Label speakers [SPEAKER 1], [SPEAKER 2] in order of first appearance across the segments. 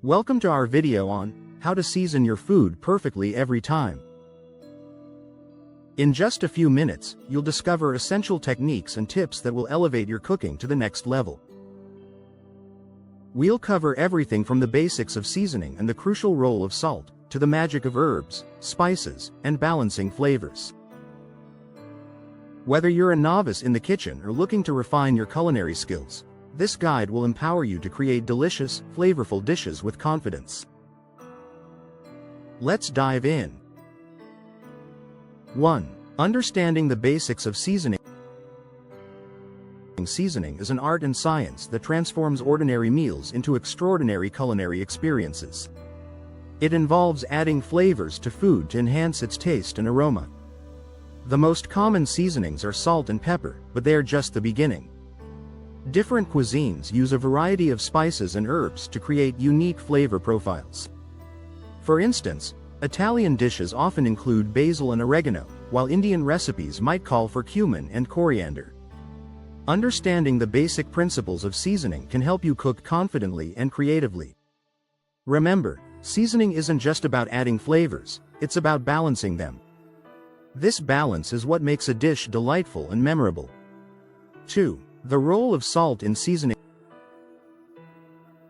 [SPEAKER 1] Welcome to our video on how to season your food perfectly every time. In just a few minutes, you'll discover essential techniques and tips that will elevate your cooking to the next level. We'll cover everything from the basics of seasoning and the crucial role of salt, to the magic of herbs, spices, and balancing flavors. Whether you're a novice in the kitchen or looking to refine your culinary skills, this guide will empower you to create delicious, flavorful dishes with confidence. Let's dive in. 1. Understanding the basics of seasoning. Seasoning is an art and science that transforms ordinary meals into extraordinary culinary experiences. It involves adding flavors to food to enhance its taste and aroma. The most common seasonings are salt and pepper, but they are just the beginning. Different cuisines use a variety of spices and herbs to create unique flavor profiles. For instance, Italian dishes often include basil and oregano, while Indian recipes might call for cumin and coriander. Understanding the basic principles of seasoning can help you cook confidently and creatively. Remember, seasoning isn't just about adding flavors, it's about balancing them. This balance is what makes a dish delightful and memorable. 2. The role of salt in seasoning.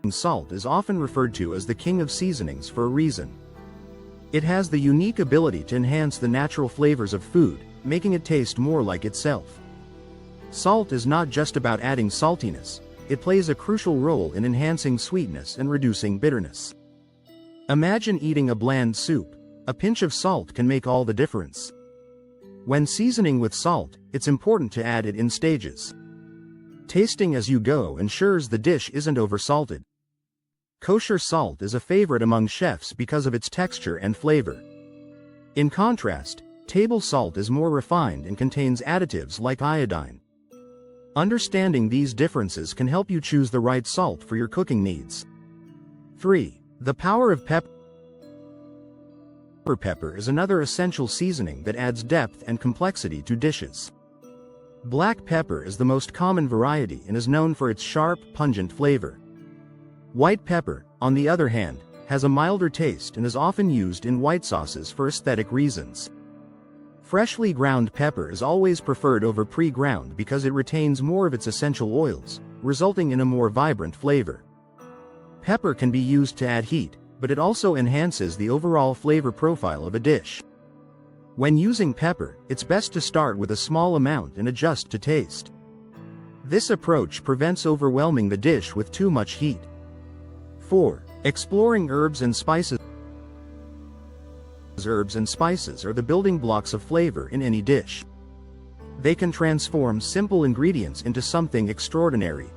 [SPEAKER 1] Salt is often referred to as the king of seasonings for a reason. It has the unique ability to enhance the natural flavors of food, making it taste more like itself. Salt is not just about adding saltiness, it plays a crucial role in enhancing sweetness and reducing bitterness. Imagine eating a bland soup. A pinch of salt can make all the difference. When seasoning with salt, it's important to add it in stages. Tasting as you go ensures the dish isn't oversalted. Kosher salt is a favorite among chefs because of its texture and flavor. In contrast, table salt is more refined and contains additives like iodine. Understanding these differences can help you choose the right salt for your cooking needs. 3. The power of pepper. Pepper is another essential seasoning that adds depth and complexity to dishes. Black pepper is the most common variety and is known for its sharp, pungent flavor. White pepper, on the other hand, has a milder taste and is often used in white sauces for aesthetic reasons. Freshly ground pepper is always preferred over pre-ground because it retains more of its essential oils, resulting in a more vibrant flavor. Pepper can be used to add heat, but it also enhances the overall flavor profile of a dish. When using pepper, it's best to start with a small amount and adjust to taste. This approach prevents overwhelming the dish with too much heat. 4. Exploring herbs and spices. Herbs and spices are the building blocks of flavor in any dish. They can transform simple ingredients into something extraordinary.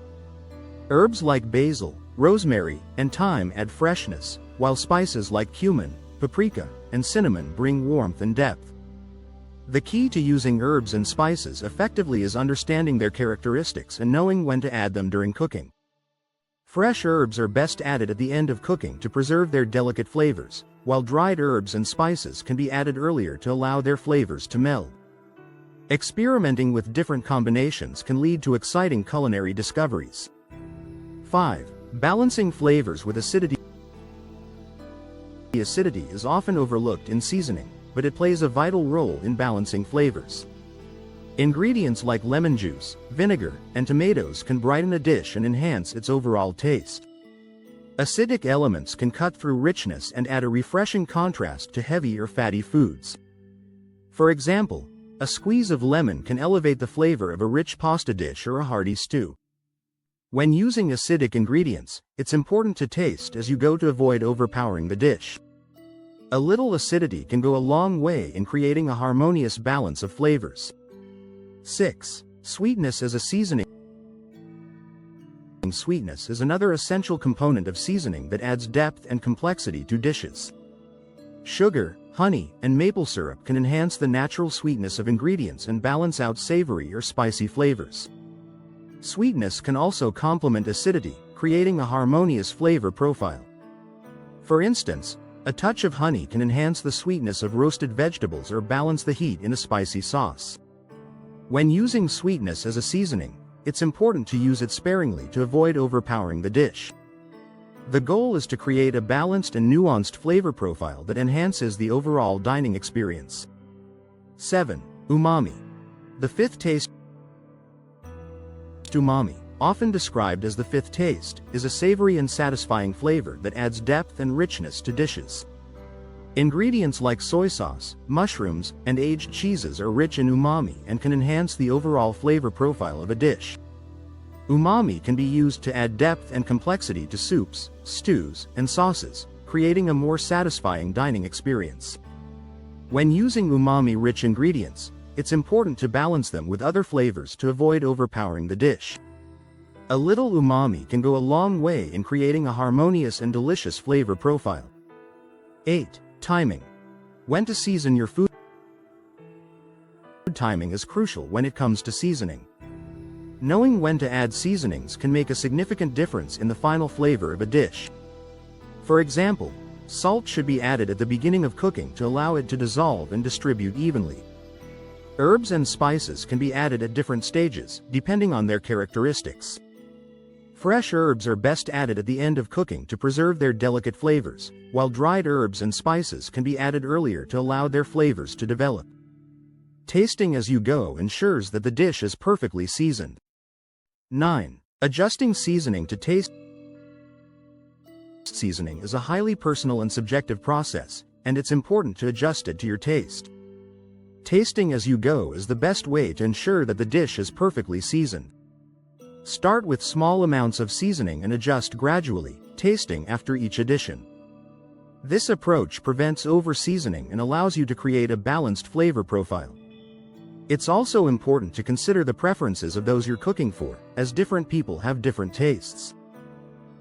[SPEAKER 1] Herbs like basil, rosemary, and thyme add freshness, while spices like cumin, paprika, and cinnamon bring warmth and depth. The key to using herbs and spices effectively is understanding their characteristics and knowing when to add them during cooking. Fresh herbs are best added at the end of cooking to preserve their delicate flavors, while dried herbs and spices can be added earlier to allow their flavors to meld. Experimenting with different combinations can lead to exciting culinary discoveries. 5. Balancing flavors with acidity. Acidity is often overlooked in seasoning, but it plays a vital role in balancing flavors. Ingredients like lemon juice, vinegar, and tomatoes can brighten a dish and enhance its overall taste. Acidic elements can cut through richness and add a refreshing contrast to heavy or fatty foods. For example, a squeeze of lemon can elevate the flavor of a rich pasta dish or a hearty stew. When using acidic ingredients, it's important to taste as you go to avoid overpowering the dish. A little acidity can go a long way in creating a harmonious balance of flavors. 6. Sweetness as a seasoning. Sweetness is another essential component of seasoning that adds depth and complexity to dishes. Sugar, honey, and maple syrup can enhance the natural sweetness of ingredients and balance out savory or spicy flavors. Sweetness can also complement acidity, creating a harmonious flavor profile. For instance, a touch of honey can enhance the sweetness of roasted vegetables or balance the heat in a spicy sauce. When using sweetness as a seasoning, it's important to use it sparingly to avoid overpowering the dish. The goal is to create a balanced and nuanced flavor profile that enhances the overall dining experience. 7. Umami. The fifth taste. Umami, often described as the fifth taste, is a savory and satisfying flavor that adds depth and richness to dishes. Ingredients like soy sauce, mushrooms, and aged cheeses are rich in umami and can enhance the overall flavor profile of a dish. Umami can be used to add depth and complexity to soups, stews, and sauces, creating a more satisfying dining experience. When using umami-rich ingredients, it's important to balance them with other flavors to avoid overpowering the dish. A little umami can go a long way in creating a harmonious and delicious flavor profile. 8. Timing. When to season your food. Timing is crucial when it comes to seasoning. Knowing when to add seasonings can make a significant difference in the final flavor of a dish. For example, salt should be added at the beginning of cooking to allow it to dissolve and distribute evenly. Herbs and spices can be added at different stages, depending on their characteristics. Fresh herbs are best added at the end of cooking to preserve their delicate flavors, while dried herbs and spices can be added earlier to allow their flavors to develop. Tasting as you go ensures that the dish is perfectly seasoned. 9. Adjusting seasoning to taste. Seasoning is a highly personal and subjective process, and it's important to adjust it to your taste. Tasting as you go is the best way to ensure that the dish is perfectly seasoned. Start with small amounts of seasoning and adjust gradually, tasting after each addition. This approach prevents over-seasoning and allows you to create a balanced flavor profile. It's also important to consider the preferences of those you're cooking for, as different people have different tastes.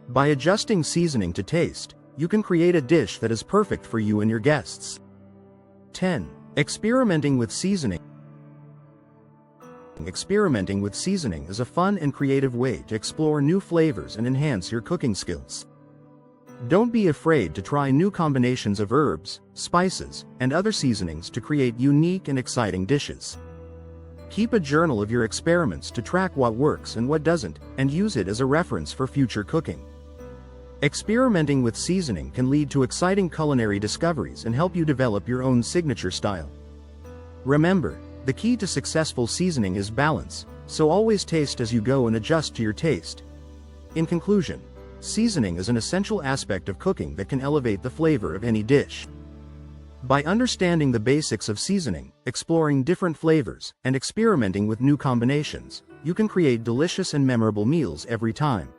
[SPEAKER 1] By adjusting seasoning to taste, you can create a dish that is perfect for you and your guests. 10. Experimenting with seasoning. Experimenting with seasoning is a fun and creative way to explore new flavors and enhance your cooking skills. Don't be afraid to try new combinations of herbs, spices, and other seasonings to create unique and exciting dishes. Keep a journal of your experiments to track what works and what doesn't, and use it as a reference for future cooking. Experimenting with seasoning can lead to exciting culinary discoveries and help you develop your own signature style. Remember, the key to successful seasoning is balance, so always taste as you go and adjust to your taste. In conclusion, seasoning is an essential aspect of cooking that can elevate the flavor of any dish. By understanding the basics of seasoning, exploring different flavors, and experimenting with new combinations, you can create delicious and memorable meals every time.